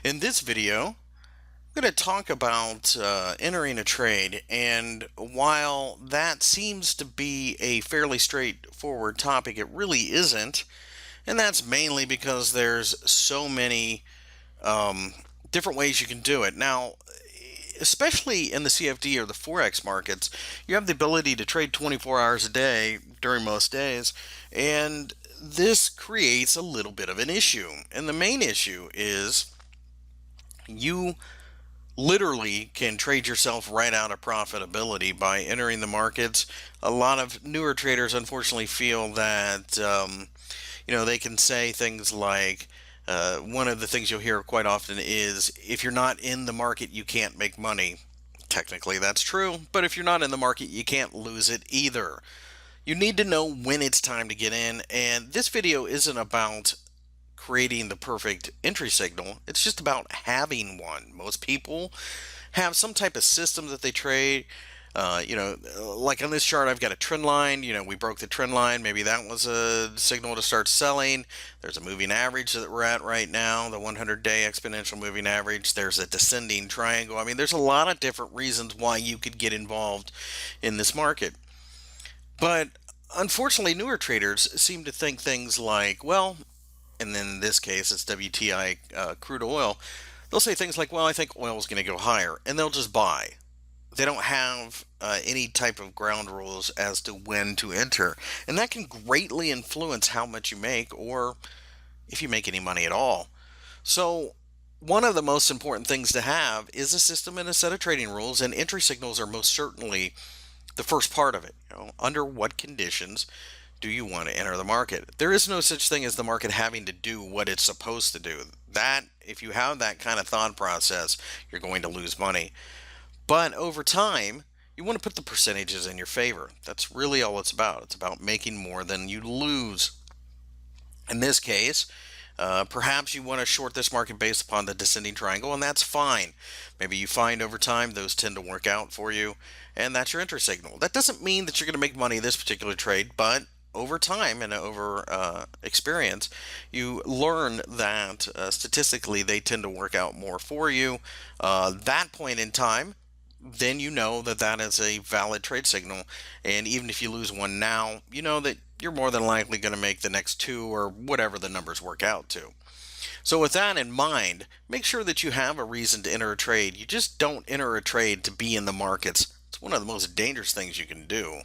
In this video, I'm going to talk about entering a trade, and while that seems to be a fairly straightforward topic, it really isn't, and that's mainly because there's so many um, different ways you can do it. Now, especially in the CFD or the Forex markets, you have the ability to trade 24 hours a day during most days, and this creates a little bit of an issue. And the main issue is you literally can trade yourself right out of profitability by entering the markets. A lot of newer traders unfortunately feel that they can say things like one of the things you'll hear quite often is if you're not in the market you can't make money. Technically that's true, but if you're not in the market you can't lose it either. You need to know when it's time to get in, and this video isn't about creating the perfect entry signal. It's just about having one. Most people have some type of system that they trade. Like on this chart, I've got a trend line. We broke the trend line. Maybe that was a signal to start selling. There's a moving average that we're at right now, the 100-day exponential moving average. There's a descending triangle. I mean, there's a lot of different reasons why you could get involved in this market. But unfortunately, newer traders seem to think things like, well, and then in this case it's WTI crude oil, they'll say things like, well, I think oil is going to go higher, and they'll just buy. They don't have any type of ground rules as to when to enter. And that can greatly influence how much you make or if you make any money at all. So, one of the most important things to have is a system and a set of trading rules, and entry signals are most certainly the first part of it. Under what conditions do you want to enter the market? There is no such thing as the market having to do what it's supposed to do. That, if you have that kind of thought process, you're going to lose money. But over time, you want to put the percentages in your favor. That's really all it's about. It's about making more than you lose. In this case, perhaps you want to short this market based upon the descending triangle, and that's fine. Maybe you find over time those tend to work out for you, and that's your entry signal. That doesn't mean that you're going to make money this particular trade, but over time and over experience, you learn that statistically they tend to work out more for you. That point in time, then you know that that is a valid trade signal. And even if you lose one now, you know that you're more than likely going to make the next two or whatever the numbers work out to. So with that in mind, make sure that you have a reason to enter a trade. You just don't enter a trade to be in the markets. It's one of the most dangerous things you can do.